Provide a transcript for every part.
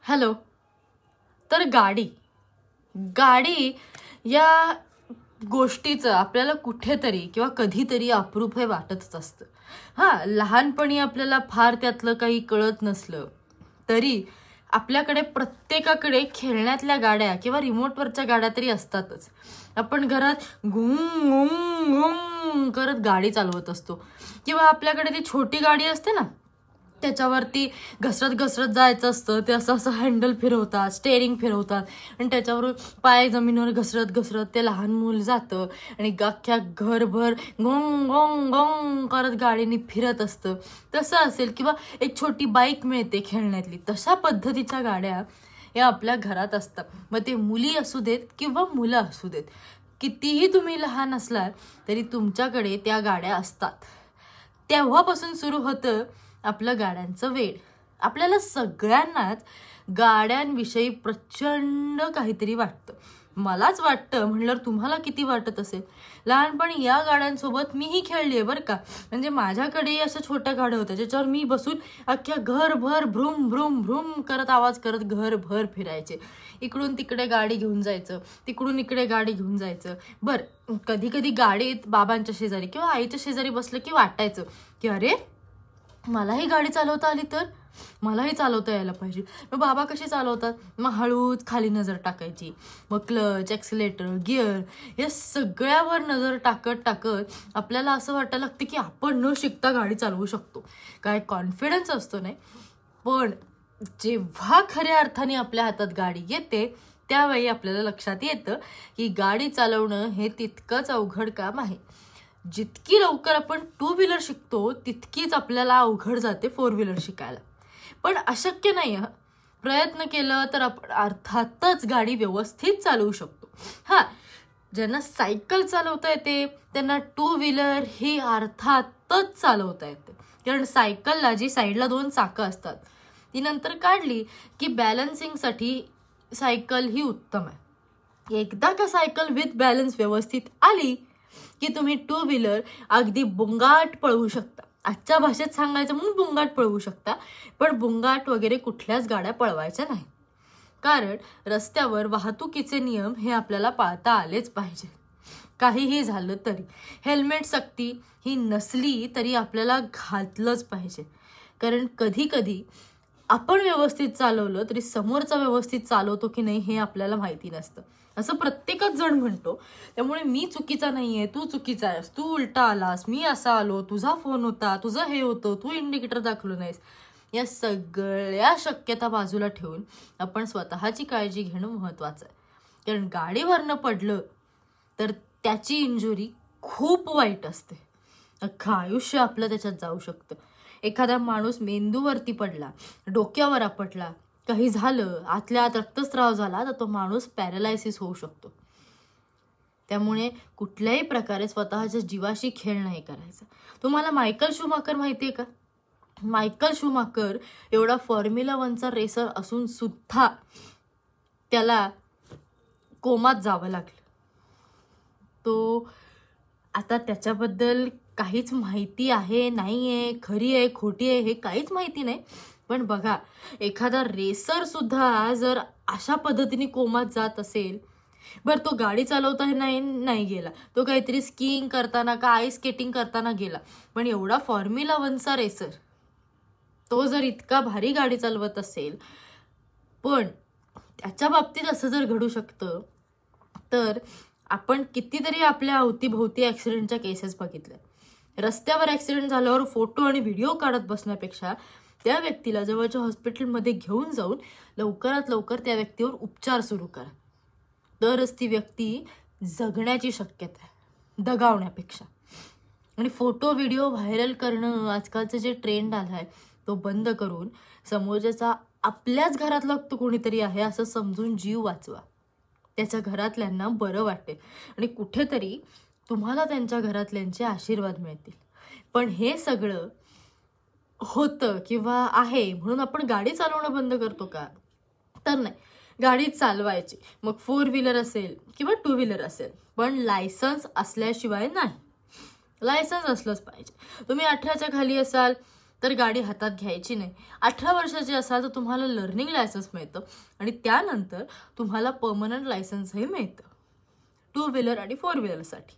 Hello. तर गाडी गाडी या गोष्टीचं आपल्याला कुठेतरी किंवा कधीतरी अप्रूप हे वाटतच असतं. हां, लहानपणी आपल्याला फार त्यातलं काही कळत नसलं तरी आपल्याकडे प्रत्येकाकडे खेळण्यातल्या गाड्या किंवा रिमोटवरच्या गाड्या तरी असतातच. आपण घरात घुम घुम घुम करत गाडी चालवत असतो किंवा आपल्याकडे ती छोटी गाडी असते ना, त्याच्यावरती घसरत घसरत जायचं असतं. ते असं असं हँडल फिरवतात, स्टेअरिंग फिरवतात आणि त्याच्यावरून पाय जमिनीवर घसरत घसरत ते लहान मूल जातं आणि अख्ख्या घरभर गोंग गोंग गोंग करत गाडीने फिरत असतं. तसं असेल किंवा एक छोटी बाईक मिळते खेळण्यातली, तशा पद्धतीच्या गाड्या या आपल्या घरात असतात. मग ते मुली असू देत किंवा मुलं असू देत, कितीही तुम्ही लहान असलात तरी तुमच्याकडे त्या गाड्या असतात. तेव्हापासून सुरू होतं आपलं गाड्यांचं वेड. आपल्याला सगळ्यांनाच गाड्यांविषयी प्रचंड काहीतरी वाटतं. मलाच वाटतं म्हणल्यावर तुम्हाला किती वाटत असेल. लहानपणी या गाड्यांसोबत मीही खेळली आहे बरं का. म्हणजे माझ्याकडेही अशा छोट्या गाड्या होत्या ज्याच्यावर मी बसून अख्ख्या घरभर भ्रूम भ्रूम भ्रूम करत आवाज करत घरभर फिरायचे. इकडून तिकडे गाडी घेऊन जायचं, तिकडून इकडे गाडी घेऊन जायचं. बरं, कधी कधी गाडीत बाबांच्या शेजारी किंवा आईच्या शेजारी बसलं की वाटायचं की अरे, मलाही गाडी चालवता आली तर मलाही चालवता यायला पाहिजे. मग बाबा कशी चालवतात, मग हळूच खाली नजर टाकायची, मग क्लच, ॲक्सिलेटर, गिअर या सगळ्यावर नजर टाकत टाकत आपल्याला असं वाटायला लागतं की आपण न शिकता गाडी चालवू शकतो. काय कॉन्फिडन्स असतो नाही. पण जेव्हा खऱ्या अर्थाने आपल्या हातात गाडी येते त्यावेळी आपल्याला लक्षात येतं की गाडी चालवणं हे तितकंच अवघड काम आहे. जितकी लवकर आपण 2 व्हीलर शिकतो तितकीच आपल्याला अवघड जाते 4 व्हीलर शिकायला. पण अशक्य नाही. प्रयत्न केलं तर आपण अर्थातच गाडी व्यवस्थित चालवू शकतो. हां, ज्यांना सायकल चालवता येते त्यांना 2 व्हीलर ही अर्थातच चालवता येते. कारण सायकलला जी साईडला 2 चाकं असतात ती नंतर काढली की बॅलन्सिंगसाठी सायकल ही उत्तम आहे. एकदा का सायकल विथ बॅलन्स व्यवस्थित आली की तुम्ही 2 व्हीलर अगदी बुंगाट पळवू शकता. आजच्या भाषेत सांगायचं म्हणून बुंगाट पळवू शकता. पण बुंगाट वगैरे कुठल्याच गाड्या पळवायच्या नाही. कारण रस्त्यावर वाहतुकीचे नियम हे आपल्याला पाळता आलेच पाहिजे. काहीही झालं तरी हेल्मेट सक्ती ही नसली तरी आपल्याला घातलंच पाहिजे. कारण कधी कधी आपण व्यवस्थित चालवलं तरी समोरचा व्यवस्थित चालवतो की नाही हे आपल्याला माहिती नसतं. असं प्रत्येकच जण म्हणतो. त्यामुळे मी चुकीचा नाहीये, तू चुकीचा आहेस, तू उलटा आलास, मी असा आलो, तुझा फोन होता, तुझं हे होतं, तू इंडिकेटर दाखवलं नाहीस, या सगळ्या शक्यता बाजूला ठेवून आपण स्वतःची काळजी घेणं महत्त्वाचं आहे. कारण गाडीवरनं पडलं तर त्याची इंजुरी खूप वाईट असते. अख्खं आयुष्य आपलं त्याच्यात जाऊ शकतं. एखादा माणूस मेंदूवरती पडला, डोक्यावर आपटला, काही झालं, आतल्या आत रक्तस्राव झाला तर तो माणूस पॅरालायसिस होऊ शकतो. त्यामुळे कुठल्याही प्रकारे स्वतःच्या जीवाशी खेळ नाही करायचा. तुम्हाला मायकल शूमाकर माहिती आहे का? मायकल शूमाकर एवढा फॉर्म्युला 1चा रेसर असून सुद्धा त्याला कोमात जावं लागलं. तो आता त्याच्याबद्दल काहीच माहिती आहे नाही आहे, खरी आहे खोटी आहे हे काहीच माहिती नाही. पण बघा, एखादा रेसर सुद्धा जर अशा पद्धतीने कोमात जात असेल, बरं तो गाडी चालवता नाही गेला, तो काहीतरी स्कीइंग करताना का आईस स्केटिंग करताना गेला, पण एवढा फॉर्म्युला 1चा रेसर तो जर इतका भारी गाडी चालवत असेल, पण त्याच्या बाबतीत असं जर घडू शकतं तर आपण कितीतरी आपल्या अवतीभोवती ॲक्सिडेंटच्या केसेस बघितल्या. रस्त्यावर ॲक्सिडेंट झाल्यावर फोटो आणि व्हिडिओ काढत बसण्यापेक्षा त्या व्यक्तीला जवळच्या हॉस्पिटलमध्ये घेऊन जाऊन लवकरात लवकर त्या व्यक्तीवर उपचार सुरू करा. तरच ती व्यक्ती जगण्याची शक्यता आहे दगावण्यापेक्षा. आणि फोटो व्हिडिओ व्हायरल करणं आजकालचं जे ट्रेंड आला आहे तो बंद करून समोरच्याचा आपल्याच घरातला तो कोणीतरी आहे असं समजून जीव वाचवा. त्याच्या घरातल्यांना बरं वाटेल आणि कुठेतरी तुम्हाला त्यांच्या घरातल्यांचे आशीर्वाद मिळतील. पण हे सगळं होतं किंवा आहे म्हणून आपण गाडी चालवणं बंद करतो का? तर नाही. गाडी चालवायची, मग 4 व्हीलर असेल किंवा 2 व्हीलर असेल, पण लायसन्स असल्याशिवाय नाही. लायसन्स असलंच पाहिजे. तुम्ही 18च्या खाली असाल तर गाडी हातात घ्यायची नाही. 18 वर्षाचे असाल तर तुम्हाला लर्निंग लायसन्स मिळतं आणि त्यानंतर तुम्हाला पर्मनंट लायसन्सही मिळतं 2 व्हीलर आणि 4 व्हीलरसाठी.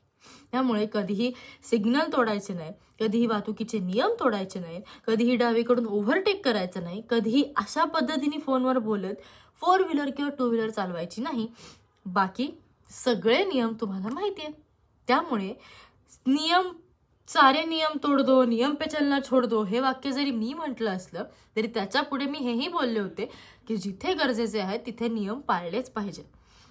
त्यामुळे कधीही सिग्नल तोडायचे नाही, कधीही वाहतुकीचे नियम तोडायचे नाहीत, कधीही डावीकडून ओव्हरटेक करायचं नाही, कधीही अशा पद्धतीने फोनवर बोलत 4 व्हीलर किंवा 2 व्हीलर चालवायची नाही. बाकी सगळे नियम तुम्हाला माहिती आहेत. त्यामुळे सारे नियम तोड दो, नियम पे चलना छोड दो हे वाक्य जरी मी म्हटलं असलं तरी त्याच्या पुढे मी हेही बोलले होते की जिथे गरजेचे आहे तिथे नियम पाळलेच पाहिजे.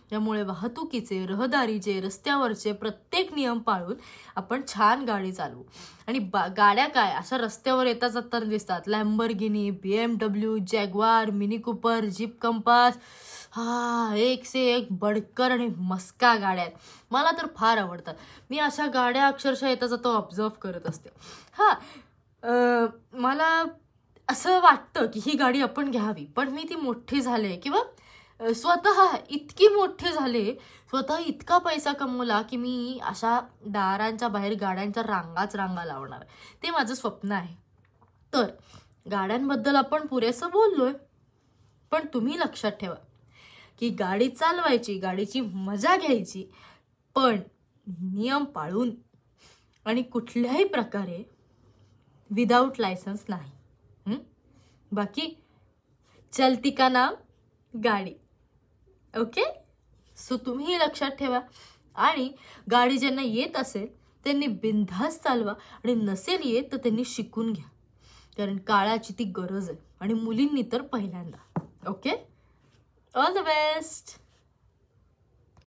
त्यामुळे वाहतुकीचे, रहदारीचे, रस्त्यावरचे प्रत्येक नियम पाळून आपण छान गाडी चालवू. आणि गाड्या काय अशा रस्त्यावर येता जाताना दिसतात, Lamborghini, BMW, Jaguar, mini Cooper, jeep compass, एक से एक बडकर आणि मस्का गाड्या आहेत. मला तर फार आवडतात. मी अशा गाड्या अक्षरशः येता जाता ऑब्झर्व करत असते. मला असं वाटतं की ही गाडी आपण घ्यावी, पण मी ती मोठी झाले किंवा स्वतः इतकी मोठे झाले, स्वतः इतका पैसा कमवला की मी अशा दारांच्या बाहेर गाड्यांच्या रांगा लावणार. ते माझं स्वप्न आहे. तर गाड्यांबद्दल आपण पुरेसं बोललोय, पण तुम्ही लक्षात ठेवा की गाडी चालवायची, गाडीची मजा घ्यायची, पण नियम पाळून आणि कुठल्याही प्रकारे विदाऊट लायसन्स नाही. बाकी चलती का नाम गाडी. ओके, सो तुम्ही लक्षात ठेवा. आणि गाडी ज्यांना येत असेल त्यांनी बिनधास्त चालवा आणि नसेल येत तर त्यांनी शिकून घ्या, कारण काळाची ती गरज आहे आणि मुलींनी तर पहिल्यांदा. Okay, all the best.